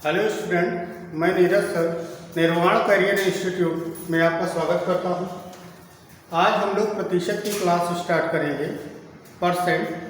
Hello student, मैं Neeraj sir निर्वाण career institute में आपका स्वागत करता हूं। आज हम लोग प्रतिशत की क्लास स्टार्ट करेंगे। परसेंट।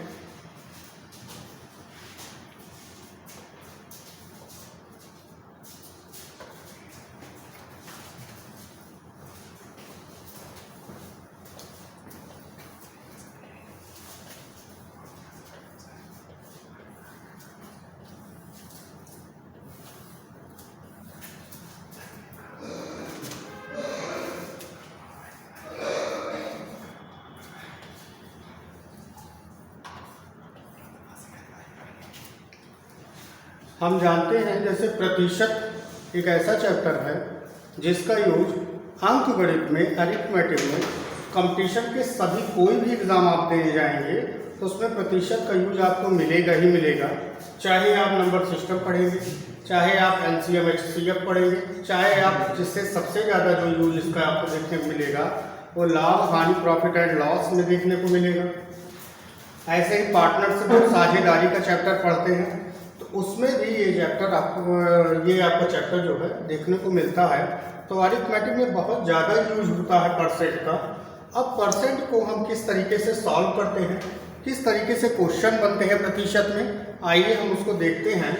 हम जानते हैं जैसे प्रतिशत एक ऐसा चैप्टर है जिसका यूज अंकगणित में, अरिथमेटिक में, कंपटीशन के सभी कोई भी एग्जाम आप देने जाएंगे तो उसमें प्रतिशत का यूज आपको मिलेगा ही मिलेगा। चाहे आप नंबर सिस्टम पढ़ेंगे, चाहे आप एलसीएम एचसीएफ पढ़ेंगे, चाहे आप जिससे सबसे ज़्यादा जो यूज इसका आपको देखने को मिलेगा वो लाभ हानि, प्रॉफिट एंड लॉस में देखने को मिलेगा। ऐसे ही पार्टनरशिप और साझेदारी का चैप्टर पढ़ते हैं तो उसमें भी ये आपको चैप्टर जो है देखने को मिलता है। तो अरिथमेटिक में बहुत ज़्यादा यूज होता है परसेंट का। अब परसेंट को हम किस तरीके से सॉल्व करते हैं, किस तरीके से क्वेश्चन बनते हैं प्रतिशत में, आइए हम उसको देखते हैं।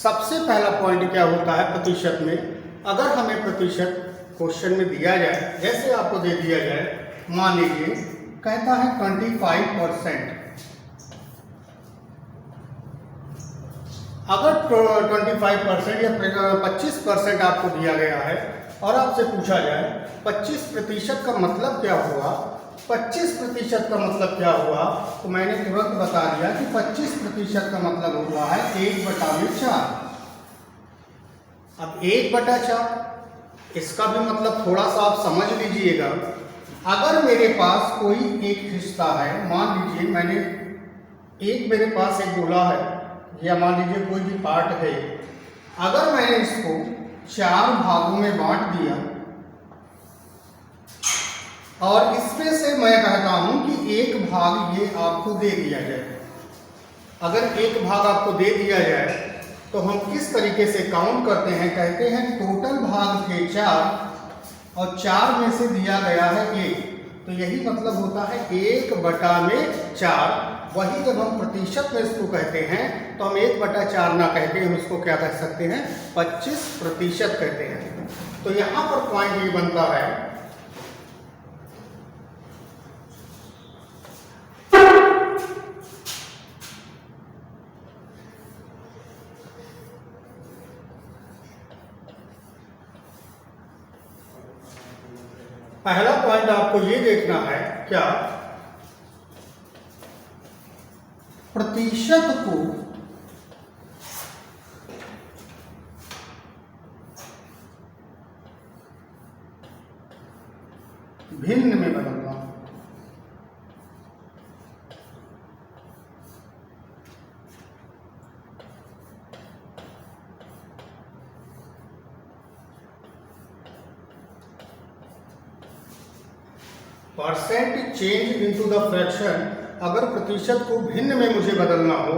सबसे पहला पॉइंट क्या होता है प्रतिशत में, अगर हमें प्रतिशत क्वेश्चन में दिया जाए, जैसे आपको दे दिया जाए, मान लीजिए कहता है 25%। अगर 25% या 25% आपको दिया गया है और आपसे पूछा जाए 25% का मतलब क्या हुआ, 25% का मतलब क्या हुआ, तो मैंने तुरंत बता दिया कि 25% का मतलब हुआ है 1/4। अब 1/4 इसका भी मतलब थोड़ा सा आप समझ लीजिएगा। अगर मेरे पास कोई एक हिस्सा है, मान लीजिए मेरे पास एक गोला है या मान लीजिए कोई भी पार्ट है, अगर मैंने इसको 4 भागों में बांट दिया और इसमें से मैं कहता हूं कि एक भाग ये आपको दे दिया जाए। अगर एक भाग आपको दे दिया जाए तो हम किस तरीके से काउंट करते हैं, कहते हैं टोटल भाग थे 4 और 4 में से दिया गया है 1, तो यही मतलब होता है 1/4। वही जब हम प्रतिशत में इसको कहते हैं तो हम 1/4 ना कहते, हम इसको क्या कह सकते हैं, 25% कहते हैं। तो यहां पर पॉइंट ये बनता है पहला पॉइंट आपको ये देखना है, क्या प्रतिशत को भिन्न में बदलना। Percent change into the fraction, अगर प्रतिशत को भिन्न में मुझे बदलना हो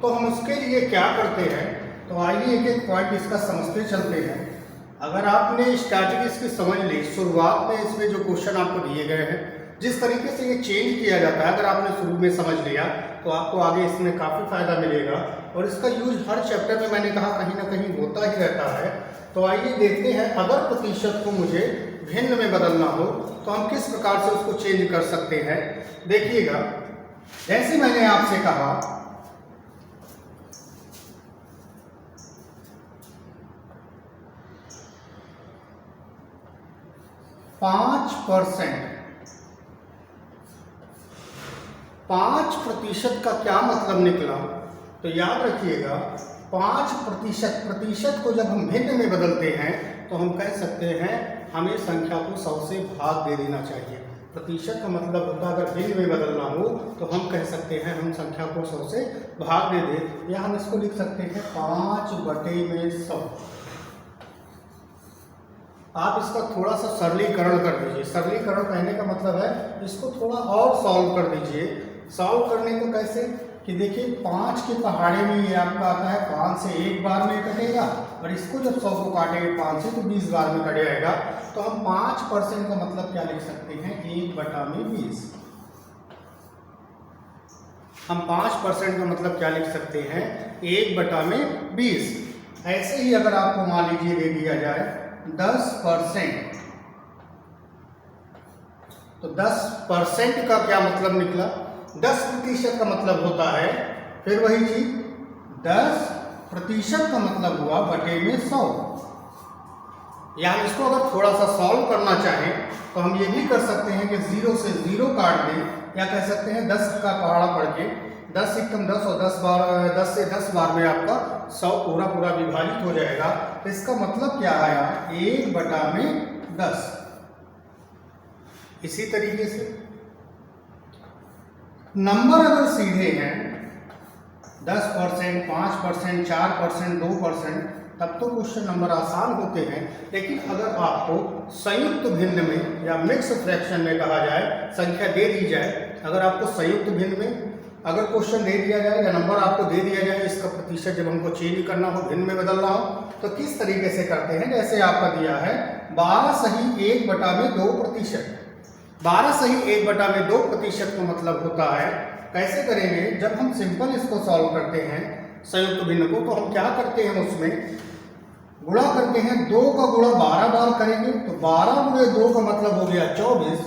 तो हम उसके लिए क्या करते हैं, तो आइए एक एक पॉइंट इसका समझते चलते हैं। अगर आपने स्टार्टिंग इसकी समझ ली, शुरुआत में इसमें जो क्वेश्चन आपको दिए गए हैं, जिस तरीके से ये चेंज किया जाता है, अगर आपने शुरू में समझ लिया तो आपको आगे इसमें काफ़ी फायदा मिलेगा। और इसका यूज हर चैप्टर में मैंने कहा कहीं ना कहीं होता ही रहता है। तो आइए देखते हैं, अगर प्रतिशत को मुझे भिन्न में बदलना हो तो हम किस प्रकार से उसको चेंज कर सकते हैं। देखिएगा, जैसे मैंने आपसे कहा 5% का क्या मतलब निकला, तो याद रखिएगा 5% को जब हम भिन्न में बदलते हैं तो हम कह सकते हैं हमें संख्या को 100 से भाग दे देना चाहिए। प्रतिशत का मतलब होता है अगर भिन्न में बदलना हो तो हम कह सकते हैं हम संख्या को 100 से भाग दे दें, या हम इसको लिख सकते हैं 5/100। आप इसका थोड़ा सा सरलीकरण कर दीजिए। सरलीकरण कहने का मतलब है इसको थोड़ा और सॉल्व कर दीजिए। सॉल्व करने को कैसे, कि देखिए 5 के पहाड़े में ये आपका आता है 5 से एक बार में कटेगा, और इसको जब 100 को काटेंगे 5 से तो 20 बार में कट जाएगा। तो हम 5% का मतलब क्या लिख सकते हैं, 1/20। हम 5% का मतलब क्या लिख सकते हैं, 1/20। ऐसे ही अगर आपको मान लीजिए दे दिया जाए 10%, तो 10% का क्या मतलब निकला, 10% का मतलब होता है, फिर वही चीज 10% का मतलब हुआ बटे में 100। या हम इसको अगर थोड़ा सा सॉल्व करना चाहें तो हम ये भी कर सकते हैं कि 0 से 0 काट दें, या कह सकते हैं 10 का पहाड़ा पढ़ के 10 एकम 10 और 10 से 10 बार में आपका 100 पूरा पूरा विभाजित हो जाएगा। तो इसका मतलब क्या आया, 1/10। इसी तरीके से नंबर अगर सीधे हैं 10%, 5%, 4%, 2%, तब तो क्वेश्चन नंबर आसान होते हैं। लेकिन अगर आपको संयुक्त भिन्न में या मिक्स फ्रैक्शन में कहा जाए, संख्या दे दी जाए, अगर आपको संयुक्त भिन्न में अगर क्वेश्चन दे दिया जाए या नंबर आपको दे दिया जाए, इसका प्रतिशत जब हमको चेंज करना हो, भिन्न में बदलना हो, तो किस तरीके से करते हैं। जैसे आपका दिया है 12 सही 1/2%। 12 सही 1/2% का मतलब होता है, कैसे करेंगे, जब हम सिंपल इसको सॉल्व करते हैं संयुक्त भिन्न को, तो हम क्या करते हैं, उसमें गुणा करते हैं। 2 का गुणा 12 बार करेंगे तो 12 गुणे 2 का मतलब हो गया 24,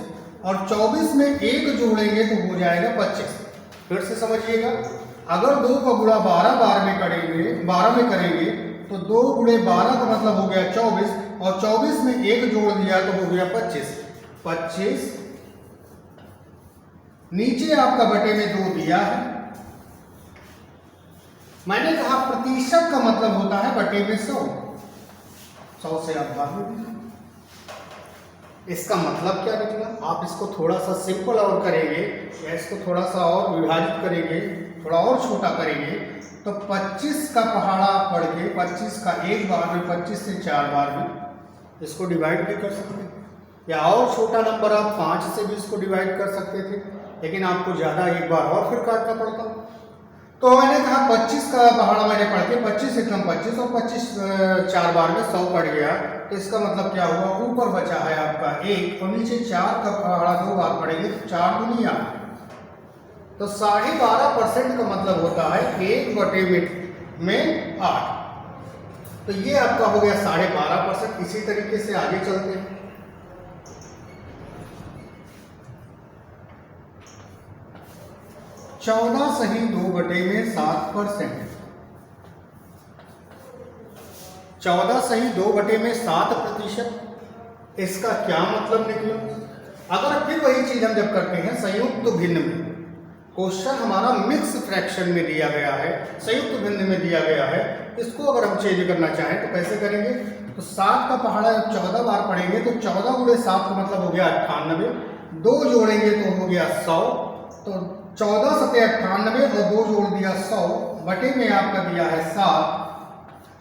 और 24 में 1 जोड़ेंगे तो हो जाएगा 25। फिर से समझिएगा, अगर 2 का गुणा 12 बार में करेंगे, 12 में करेंगे तो 2 गुणे 12 का मतलब हो गया 24, और 24 में 1 जोड़ दिया तो हो गया 25। 25 नीचे आपका बटे में 2 दिया है। मैंने कहा प्रतिशत का मतलब होता है बटे में 100। 100 से आप भाग दीजिए। इसका मतलब क्या निकला, आप इसको थोड़ा सा सिंपल और करेंगे, या इसको थोड़ा सा और विभाजित करेंगे, थोड़ा और छोटा करेंगे, तो 25 का पहाड़ा पढ़ के 25 का एक बार में, 25 से 4 बार में इसको डिवाइड भी कर सकते हैं। या और छोटा नंबर आप 5 से भी इसको डिवाइड कर सकते थे, लेकिन आपको ज़्यादा एक बार और फिर काटना पड़ता। तो मैंने कहा 25 का पहाड़ा मैंने पढ़ के 25 एकम 25 और 25 4 बार में 100 पड़ गया। तो इसका मतलब क्या हुआ, ऊपर बचा है आपका 1 और नीचे 4 का पहाड़ा 2 बार पड़ेंगे तो 4 दूनी 8। तो 12.5% का मतलब होता है 1/8 में 8। तो ये आपका हो गया 12.5%। इसी तरीके से आगे चलते हैं। चौदह सही 2/7%। 14 सही 2/7%। इसका क्या मतलब निकला। अगर फिर वही चीज हम जब करते हैं संयुक्त भिन्न में, क्वेश्चन हमारा मिक्स फ्रैक्शन में दिया गया है, संयुक्त भिन्न में दिया गया है, इसको अगर हम चेंज करना चाहें तो कैसे करेंगे। तो 7 का पहाड़ा जब 14 बार पढ़ेंगे तो 14 गुणे 7 का मतलब हो गया 98, 2 जोड़ेंगे तो हो गया 100। तो 14 सत्ते 98 और 2 जोड़ दिया 100, बटे में आपका दिया है 7,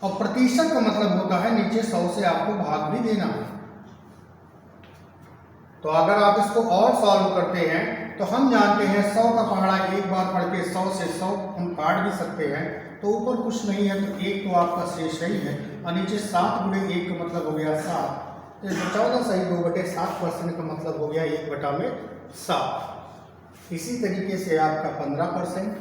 और प्रतिशत का मतलब होता है नीचे 100 से आपको भाग भी देना है। तो अगर आप इसको और सॉल्व करते हैं तो हम जानते हैं 100 का पहाड़ा एक बार पढ़ के 100 से 100 हम काट भी सकते हैं। तो ऊपर कुछ नहीं है तो 1 तो आपका शेष ही है, और नीचे 7 गुणे 1 का मतलब हो गया 7। तो 14 सही 2/7% का मतलब हो गया 1/7। इसी तरीके से आपका 15%।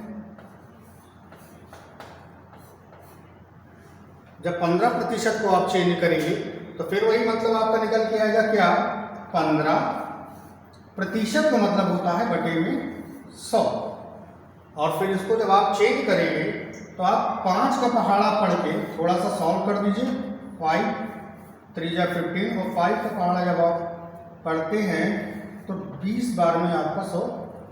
जब 15% को आप चेंज करेंगे तो फिर वही मतलब आपका निकल के आएगा क्या, 15% का मतलब होता है बटे में 100। और फिर इसको जब आप चेंज करेंगे तो आप 5 का पहाड़ा पढ़ के थोड़ा सा सॉल्व कर दीजिए। 5 3 जा 15, और 5 का पहाड़ा जब आप पढ़ते हैं तो 20 बार में आपका 100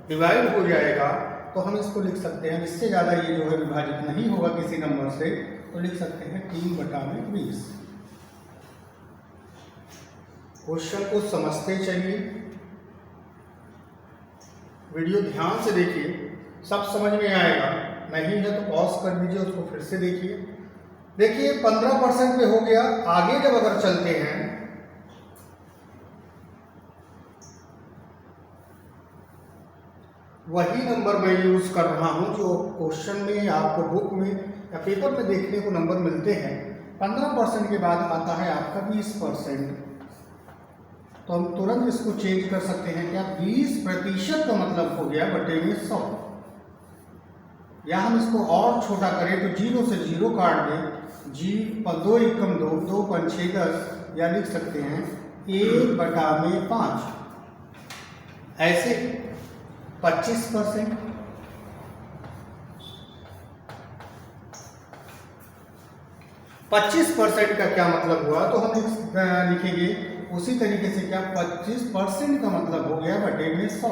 डिवाइड हो जाएगा। तो हम इसको लिख सकते हैं, इससे ज़्यादा ये जो है विभाजित नहीं होगा किसी नंबर से, तो लिख सकते हैं 3/20। क्वेश्चन को समझते चलिए, वीडियो ध्यान से देखिए, सब समझ में आएगा। नहीं है तो पॉज कर दीजिए, उसको फिर से देखिए। देखिए 15% पे हो गया। आगे जब अगर चलते हैं वही नंबर मैं यूज़ कर रहा हूँ जो क्वेश्चन में या आपको बुक में या पेपर में देखने को नंबर मिलते हैं। 15% के बाद आता है आपका 20%। तो हम तुरंत इसको चेंज कर सकते हैं क्या, 20% का मतलब हो गया बटे में 100। या हम इसको और छोटा करें तो 0 से 0 काट दें, 2 एकम 2, 2 पंच 6 10, या लिख सकते हैं 1/5। ऐसे 25%। 25% का क्या मतलब हुआ, तो हम लिखेंगे उसी तरीके से क्या, 25% का मतलब हो गया बटे में 100।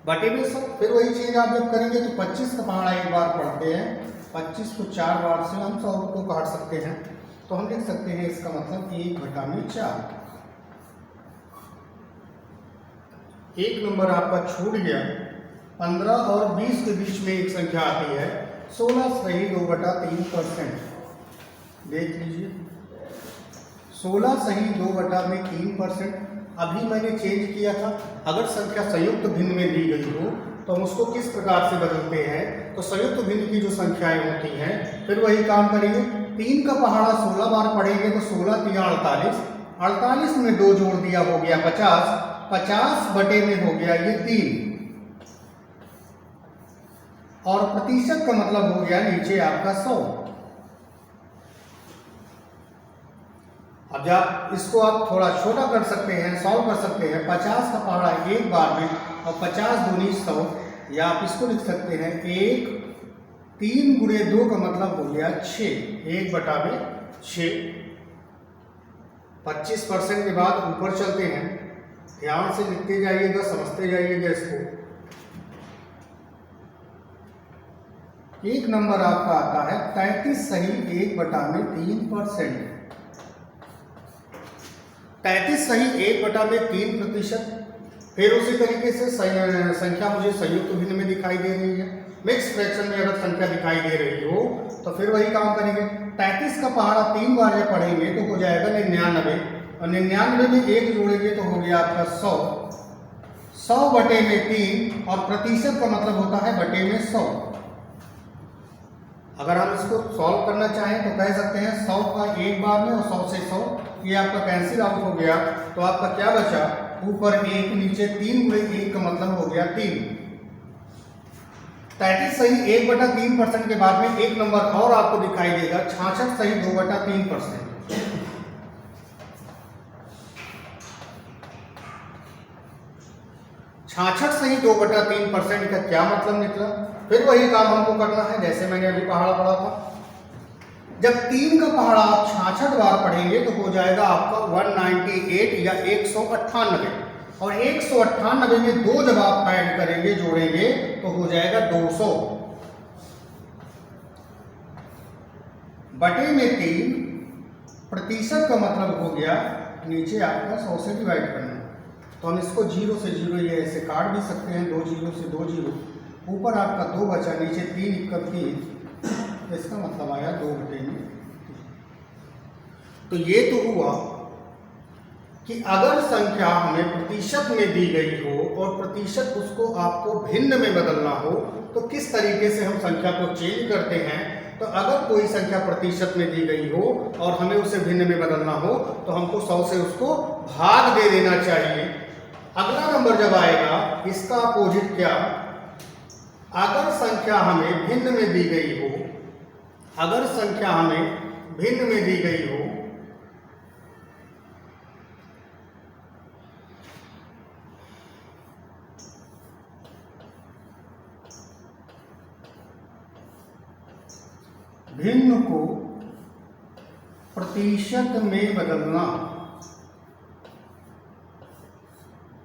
बटे में 100। फिर वही चीज आप जब करेंगे तो 25 का पहाड़ा एक बार पढ़ते हैं, 25 को 4 बार से हम 100 को काट सकते हैं। तो हम लिख सकते हैं इसका मतलब 1/4। एक नंबर आपका छूट गया। 15 और 20 के बीच में एक संख्या आती है 16 सही 2/3%। देख लीजिए 16 सही 2/3%। अभी मैंने चेंज किया था। अगर संख्या संयुक्त भिन्न में दी गई हो तो हम उसको किस प्रकार से बदलते हैं, तो संयुक्त भिन्न की जो संख्याएं होती हैं फिर वही काम करेंगे। 3 का पहाड़ा 16 बार पढ़ेंगे तो 16 × 48, 48 में 2 जोड़ दिया हो गया 50, 50 बटे में हो गया ये 3, और प्रतिशत का मतलब हो गया नीचे आपका 100। अब जब इसको आप थोड़ा छोटा कर सकते हैं, सॉल्व कर सकते हैं, 50 का पहाड़ा एक बार में और 50 दूनी 100, या आप इसको लिख सकते हैं 1, 3 × 2 का मतलब हो गया 6, 1/6। 25% के बाद ऊपर चलते हैं, ध्यान से लिखते जाइएगा, समझते जाइएगा इसको। एक नंबर आपका आता है 33 सही 1/3%। 33 सही 1/3%। फिर उसी तरीके से संख्या मुझे संयुक्त भिन्न में दिखाई दे रही है। मिक्स फ्रैक्शन में अगर संख्या दिखाई दे रही हो तो फिर वही काम करेंगे। 33 का पहाड़ा 3 बार जब पढ़ेंगे तो हो जाएगा 99, और 99 में 1 जोड़ेंगे तो हो गया आपका 100। 100 बटे में 3, और प्रतिशत का मतलब होता है बटे में 100। अगर हम इसको सॉल्व करना चाहें तो कह सकते हैं 100 का एक बार में और 100 से 100 ये आपका कैंसिल आउट हो गया, तो आपका क्या बचा, ऊपर 1 नीचे 3 × 1 का मतलब हो गया 3। 33 सही 1/3% के बाद में एक नंबर और आपको दिखाई देगा 66 सही 2/3%। 66 सही 2/3% का क्या मतलब निकला। फिर वही काम हमको करना है जैसे मैंने अभी पहाड़ा पढ़ा था। जब 3 का पहाड़ा आप 66 बार पढ़ेंगे तो हो जाएगा आपका 198 या 198, और 198 में 2 जब आप ऐड करेंगे, जोड़ेंगे तो हो जाएगा 200 बटे में 3। प्रतिशत का मतलब हो गया नीचे आपका 100 से डिवाइड करना। तो हम इसको 0 से 0 ये ऐसे काट भी सकते हैं, 2 0 से 2 0, ऊपर आपका 2 बचा, नीचे 3 × 3, इसका मतलब आया 2/3। तो ये तो हुआ कि अगर संख्या हमें प्रतिशत में दी गई हो और प्रतिशत उसको आपको भिन्न में बदलना हो तो किस तरीके से हम संख्या को चेंज करते हैं। तो अगर कोई संख्या प्रतिशत में दी गई हो और हमें उसे भिन्न में बदलना हो तो हमको 100 से उसको भाग दे देना चाहिए। अगला नंबर जब आएगा इसका अपोजिट क्या, अगर संख्या हमें भिन्न में दी गई हो, अगर संख्या हमें भिन्न में दी गई हो भिन्न को प्रतिशत में बदलना,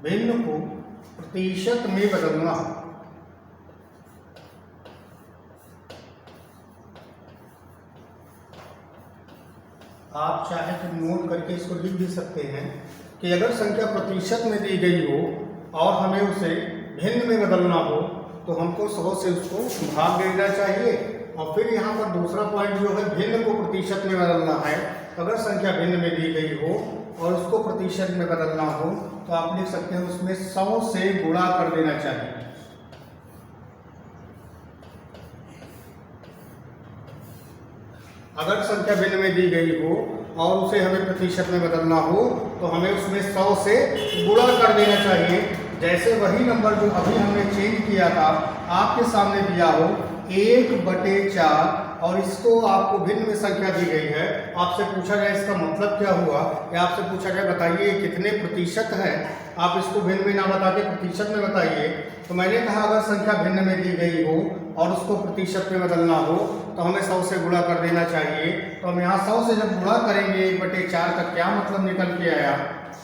भिन्न को प्रतिशत में बदलना। आप चाहे तो नोट करके इसको लिख भी सकते हैं कि अगर संख्या प्रतिशत में दी गई हो और हमें उसे भिन्न में बदलना हो तो हमको 100 से उसको भाग देना चाहिए। और फिर यहाँ पर दूसरा पॉइंट जो है भिन्न को प्रतिशत में बदलना है। तो अगर संख्या भिन्न में दी गई हो और उसको प्रतिशत में बदलना हो तो आप लिख सकते हैं उसमें 100 से गुणा कर देना चाहिए। अगर संख्या भिन्न में दी गई हो और उसे हमें प्रतिशत में बदलना हो तो हमें उसमें 100 से गुणा कर देना चाहिए। जैसे वही नंबर जो अभी हमने चेंज किया था आपके सामने दिया हो 1/4 और इसको आपको भिन्न में संख्या दी गई है, आपसे पूछा जाए इसका मतलब क्या हुआ, या आपसे पूछा जाए बताइए कितने प्रतिशत है, आप इसको भिन्न में ना बता के प्रतिशत में बताइए। तो मैंने कहा अगर संख्या भिन्न में दी गई हो और उसको प्रतिशत में बदलना हो तो हमें 100 से गुणा कर देना चाहिए। तो हम यहाँ 100 से जब गुणा करेंगे 1/4 का क्या मतलब निकल के आया,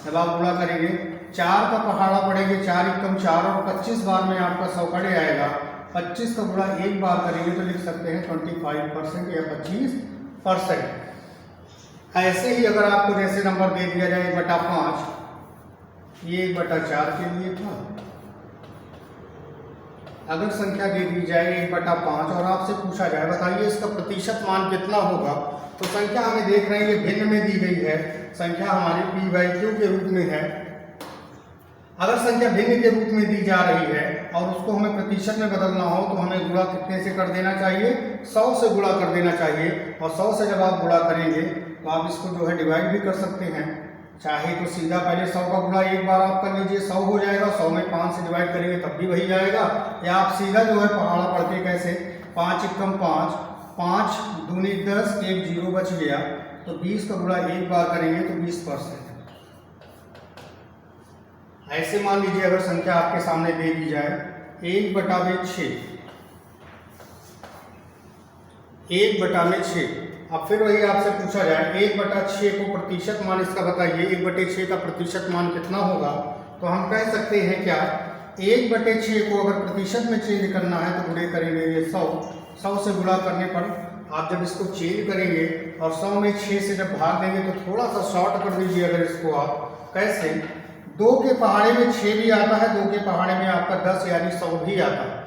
जब आप गुणा करेंगे 4 का पहाड़ा पड़ेंगे, 4 एकम 4 और 25 बार में आपका 100 कड़े आएगा। 25 का गुणा एक बार करेंगे तो लिख सकते हैं 25% या 25%। ऐसे ही अगर आपको जैसे नंबर दे दिया जाए 1/5, ये 1/4 के लिए था। अगर संख्या दे दी जाए 1/5 और आपसे पूछा जाए बताइए इसका प्रतिशत मान कितना होगा, तो संख्या हमें देख रहे हैं ये भिन्न में दी गई है, संख्या हमारी p/q के रूप में है। अगर संख्या भिन्न के रूप में दी जा रही है और उसको हमें प्रतिशत में बदलना हो तो हमें गुणा कितने से कर देना चाहिए, 100 से गुणा कर देना चाहिए। और 100 से जब आप गुणा करेंगे तो आप इसको जो है डिवाइड भी कर सकते हैं, चाहे तो सीधा पहले 100 का गुणा एक बार आप कर लीजिए 100 हो जाएगा, 100 में 5 से डिवाइड करेंगे तब भी वही जाएगा, या आप सीधा जो है पहाड़ा पढ़ के कैसे 5 एकम 5, 5 दूनी 10, एक 0 बच गया, तो 20 का गुणा एक बार करेंगे तो 20%। ऐसे मान लीजिए अगर संख्या आपके सामने दे दी जाए 1/6, 1/6, अब फिर वही आपसे पूछा जाए 1/6 को प्रतिशत मान इसका बताइए, 1/6 का प्रतिशत मान कितना होगा, तो हम कह सकते हैं क्या 1/6 को अगर प्रतिशत में चेंज करना है तो गुणे करेंगे ये 100 से गुणा करने पर आप जब इसको चेंज करेंगे और 100 में 6 से जब भाग देंगे तो थोड़ा सा शॉर्ट कर दीजिए। अगर इसको आप कैसे 2 के पहाड़े में 6 भी आता है, 2 के पहाड़े में आपका 10 यानी 100 भी आता है।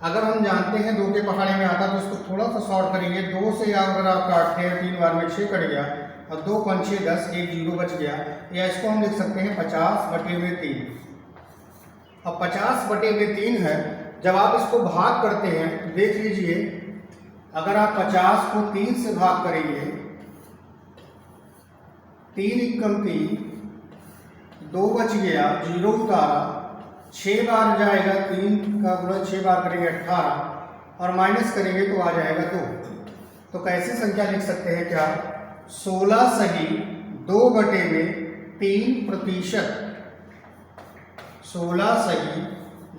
अगर हम जानते हैं 2 के पहाड़े में आता तो इसको थोड़ा सा शॉर्ट करेंगे, 2 से अगर आप काटते हैं 3 बार में 6 कट गया और 2 5 6 10, एक 0 बच गया, या इसको हम लिख सकते हैं 50/3। अब 50/3 है, जब आप इसको भाग करते हैं तो देख लीजिए अगर आप 50 को 3 से भाग करेंगे, 3 एकम 3, 2 बच गया, 0 उतारा, 6 बार जाएगा, 3 का गुणा 6 बार करेंगे 18 और माइनस करेंगे तो आ जाएगा 2। तो कैसे संख्या लिख सकते हैं क्या 16 सही 2/3%, 16 सही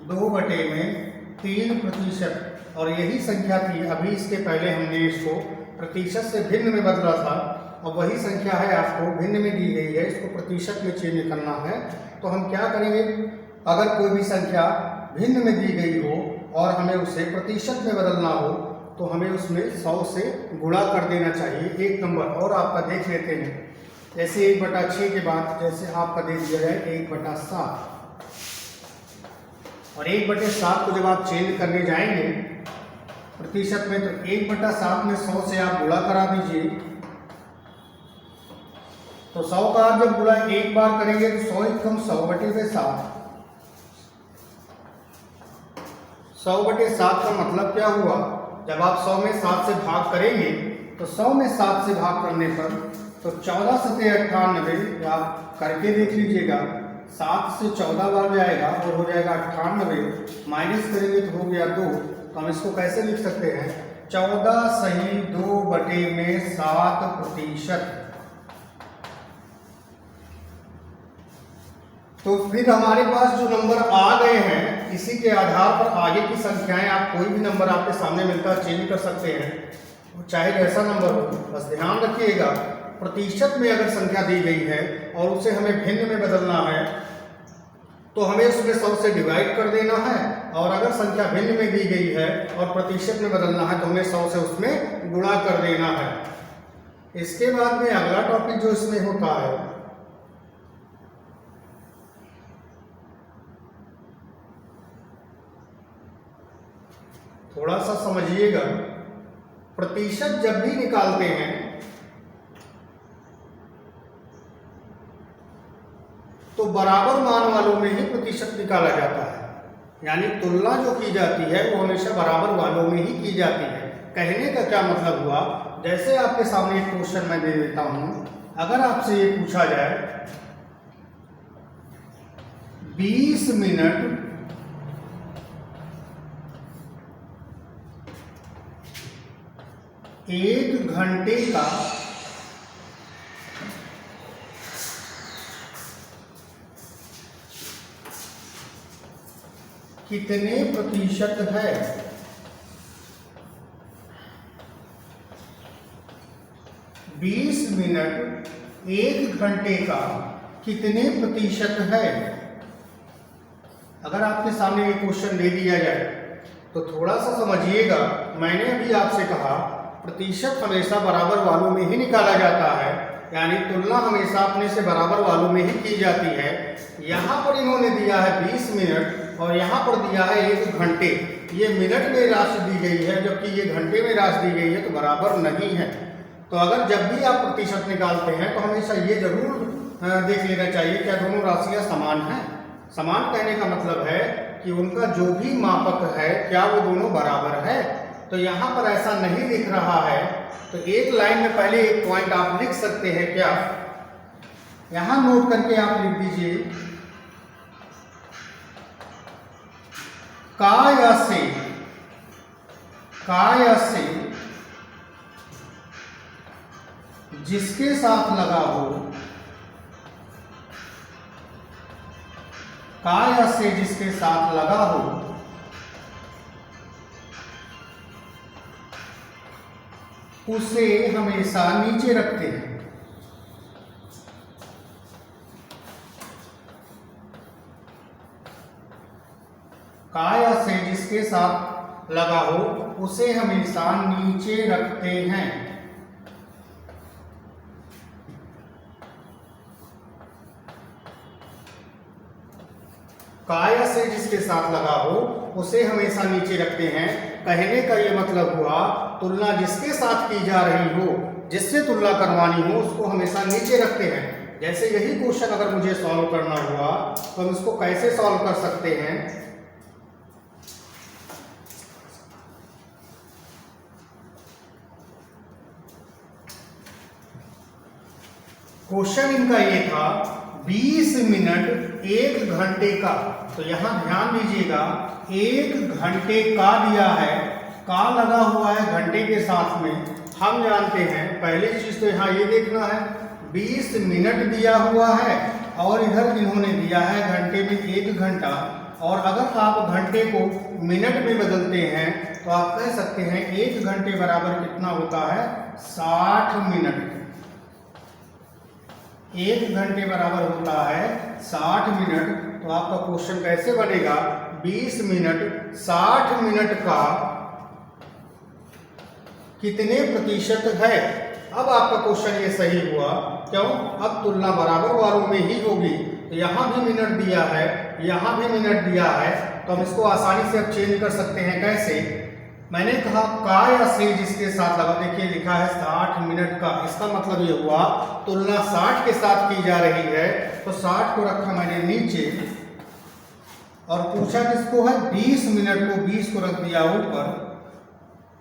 2/3%। और यही संख्या थी अभी इसके पहले हमने इसको प्रतिशत से भिन्न में बदला था, और वही संख्या है आपको भिन्न में दी गई है, इसको प्रतिशत में चेंज करना है। तो हम क्या करेंगे, अगर कोई भी संख्या भिन्न में दी गई हो और हमें उसे प्रतिशत में बदलना हो तो हमें उसमें 100 से गुणा कर देना चाहिए। एक नंबर और आपका देख लेते हैं, जैसे 1/6 के बाद जैसे आपका दे दिया जाए 1/7, और 1/7 को जब आप चेंज करने जाएंगे प्रतिशत में तो 1/7 में 100 से आप गुणा करा दीजिए। तो 100 का आप जब गुणा एक बार करेंगे तो 100 एकम 100/7, 100/7 का मतलब क्या हुआ, जब आप 100 में 7 से भाग करेंगे तो 100 में 7 से भाग करने पर तो 14 सते 98, आप करके देख लीजिएगा 7 से 14 बार जाएगा और हो जाएगा 98, माइनस करेंगे तो हो गया 2। तो हम इसको कैसे लिख सकते हैं 14 सही 2/7%। तो फिर हमारे पास जो नंबर आ गए हैं इसी के आधार पर आगे की संख्याएं आप कोई भी नंबर आपके सामने मिलता है चेंज कर सकते हैं, चाहे जैसा नंबर हो। बस ध्यान रखिएगा प्रतिशत में अगर संख्या दी गई है और उसे हमें भिन्न में बदलना है तो हमें उसमें 100 से डिवाइड कर देना है, और अगर संख्या भिन्न में दी गई है और प्रतिशत में बदलना है तो हमें 100 से उसमें गुणा कर देना है। इसके बाद में अगला टॉपिक जो इसमें होता है थोड़ा सा समझिएगा, प्रतिशत जब भी निकालते हैं तो बराबर मान वालों में ही प्रतिशत निकाला जाता है, यानी तुलना जो की जाती है वो हमेशा बराबर वालों में ही की जाती है। कहने का क्या मतलब हुआ, जैसे आपके सामने एक क्वेश्चन मैं दे देता हूं, अगर आपसे ये पूछा जाए 20 मिनट एक घंटे का कितने प्रतिशत है, बीस मिनट एक घंटे का कितने प्रतिशत है। अगर आपके सामने ये क्वेश्चन दे दिया जाए तो थोड़ा सा समझिएगा। मैंने अभी आपसे कहा प्रतिशत हमेशा बराबर वालों में ही निकाला जाता है, यानी तुलना हमेशा अपने से बराबर वालों में ही की जाती है। यहाँ पर इन्होंने दिया है 20 मिनट और यहाँ पर दिया है 1 घंटे। ये मिनट में राशि दी गई है जबकि ये घंटे में राशि दी गई है, तो बराबर नहीं है। तो अगर जब भी आप प्रतिशत निकालते हैं तो हमेशा ये जरूर देख लेना चाहिए क्या दोनों राशियाँ समान हैं। समान कहने का मतलब है कि उनका जो भी मापक है क्या वो दोनों बराबर है। तो यहाँ पर ऐसा नहीं दिख रहा है, तो एक लाइन में पहले एक पॉइंट आप लिख सकते हैं। क्या यहाँ नोट करके आप लिख दीजिए, काय से जिसके साथ लगा हो, काय से जिसके साथ लगा हो उसे हमेशा नीचे रखते हैं। काय से जिसके साथ लगा हो उसे हमेशा नीचे रखते हैं। काय से जिसके साथ लगा हो उसे हमेशा नीचे रखते हैं। कहने का ये मतलब हुआ तुलना जिसके साथ की जा रही हो, जिससे तुलना करवानी हो, उसको हमेशा नीचे रखते हैं। जैसे यही क्वेश्चन अगर मुझे सॉल्व करना हुआ तो हम इसको कैसे सॉल्व कर सकते हैं। क्वेश्चन इनका ये था 20 मिनट 1 घंटे का, तो यहां ध्यान दीजिएगा 1 घंटे का दिया है, का लगा हुआ है घंटे के साथ में। हम जानते हैं पहली चीज तो यहाँ ये देखना है 20 मिनट दिया हुआ है और इधर इन्होंने दिया है घंटे में 1 घंटा। और अगर आप घंटे को मिनट में बदलते हैं तो आप कह सकते हैं 1 घंटे बराबर कितना होता है 60 मिनट। 1 घंटे बराबर होता है 60 मिनट। तो आपका क्वेश्चन कैसे बनेगा, 20 मिनट 60 मिनट का कितने प्रतिशत है। अब आपका क्वेश्चन ये सही हुआ, क्यों, अब तुलना बराबर वालों में ही होगी। तो यहाँ भी मिनट दिया है, यहाँ भी मिनट दिया है, तो हम इसको आसानी से अब चेंज कर सकते हैं। कैसे, मैंने कहा काय से जिसके साथ लगा, देखिए लिखा है 60 मिनट का, इसका मतलब ये हुआ तुलना 60 के साथ की जा रही है। तो 60 को रखा मैंने नीचे और पूछा किसको है 20 मिनट को, 20 को रख दिया ऊपर।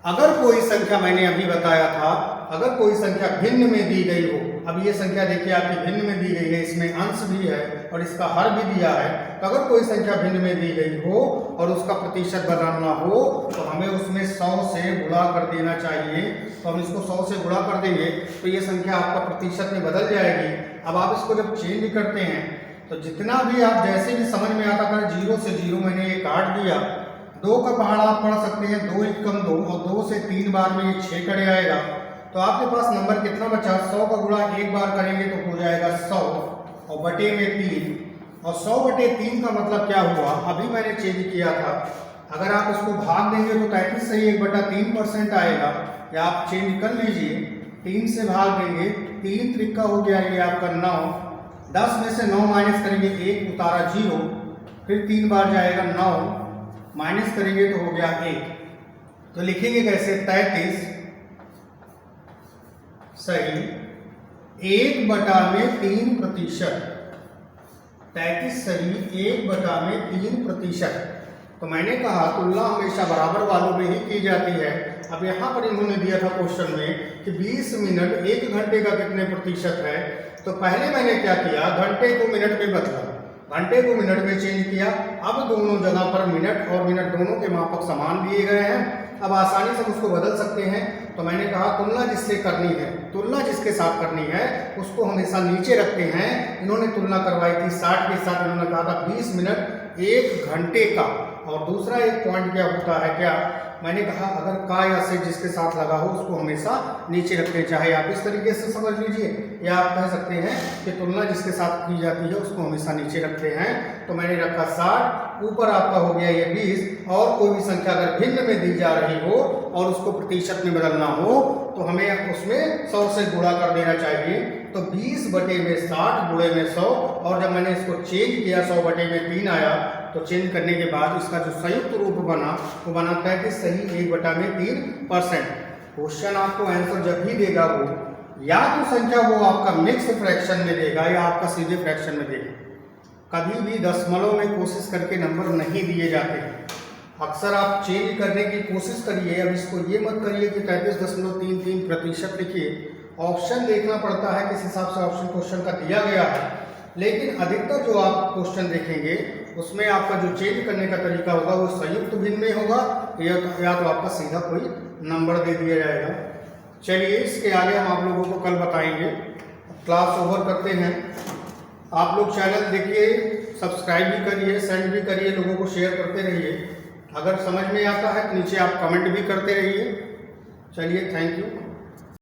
अगर कोई संख्या, मैंने अभी बताया था, अगर कोई संख्या भिन्न में दी गई हो, अब ये संख्या देखिए आपकी भिन्न में दी गई है, इसमें अंश भी है और इसका हर भी दिया है। तो अगर कोई संख्या भिन्न में दी गई हो और उसका प्रतिशत बनाना हो तो हमें उसमें 100 से गुणा कर देना चाहिए। तो हम इसको 100 से गुणा कर देंगे तो ये संख्या आपका प्रतिशत में बदल जाएगी। अब आप इसको जब चेंज करते हैं तो जितना भी आप जैसे भी समझ में आता था, 0 से 0 मैंने ये काट दिया। 2 का पहाड़ा आप पढ़ सकते हैं, 2 1 कम 2 और 2 से 3 बार में ये 6 कड़े आएगा। तो आपके पास नंबर कितना बचा, 100 का गुणा 1 बार करेंगे तो हो जाएगा 100 और बटे में 3, और 100 बटे 3 का मतलब क्या हुआ, अभी मैंने चेंज किया था। अगर आप इसको भाग देंगे तो 33 से 1/3% आएगा, या आप चेंज कर लीजिए 3 से भाग देंगे, 3 त्रिका हो गया ये आपका 9, 10 में से 9 माइनस करेंगे 1 उतारा 0, फिर 3 बार जाएगा 9, माइनस करेंगे तो हो गया 1। तो लिखेंगे कैसे, 33 सही 1/3%। 33 सही 1/3%। तो मैंने कहा तुलना हमेशा बराबर वालों में ही की जाती है। अब यहाँ पर इन्होंने दिया था क्वेश्चन में कि 20 मिनट 1 घंटे का कितने प्रतिशत है। तो पहले मैंने क्या किया, घंटे को मिनट में बदला, घंटे को मिनट में चेंज किया। अब दोनों जगह पर मिनट और मिनट दोनों के मापक समान दिए गए हैं, अब आसानी से उसको बदल सकते हैं। तो मैंने कहा तुलना जिससे करनी है, तुलना जिसके साथ करनी है उसको हमेशा नीचे रखते हैं। इन्होंने तुलना करवाई थी 60 के साथ, इन्होंने कहा था 20 मिनट 1 घंटे का। और दूसरा एक पॉइंट क्या होता है, क्या मैंने कहा अगर का या से जिसके साथ लगा हो उसको हमेशा नीचे रखते हैं। चाहे आप इस तरीके से समझ लीजिए या आप कह सकते हैं कि तुलना जिसके साथ की जाती है उसको हमेशा नीचे रखते हैं। तो मैंने रखा 60, ऊपर आपका हो गया ये 20। और कोई भी संख्या अगर भिन्न में दी जा रही हो और उसको प्रतिशत में बदलना हो तो हमें उसमें 100 से गुणा कर देना चाहिए। तो 20/60 गुणे में 100। और जब मैंने इसको चेंज किया 100/3 आया, तो चेंज करने के बाद इसका जो संयुक्त रूप बना वो बना 33 सही 1/3%। क्वेश्चन आपको आंसर जब भी देगा वो या तो संख्या वो आपका मिक्स फ्रैक्शन में देगा या आपका सीधे फ्रैक्शन में देगा। कभी भी दशमलव में कोशिश करके नंबर नहीं दिए जाते हैं। अक्सर आप चेंज करने की कोशिश करिए। अब इसको ये मत करिए कि 33.33% लिखिए। ऑप्शन देखना पड़ता है किस हिसाब से ऑप्शन क्वेश्चन का दिया गया है, लेकिन अधिकतर जो आप क्वेश्चन देखेंगे उसमें आपका जो चेंज करने का तरीका होगा वो संयुक्त भिन्न में होगा या तो आपका सीधा कोई नंबर दे दिया जाएगा। चलिए इसके आगे हम आप लोगों को कल बताएंगे। क्लास ओवर करते हैं। आप लोग चैनल देखिए, सब्सक्राइब भी करिए, सेंड भी करिए, लोगों को शेयर करते रहिए। अगर समझ में आता है तो नीचे आप कमेंट भी करते रहिए। चलिए, थैंक यू।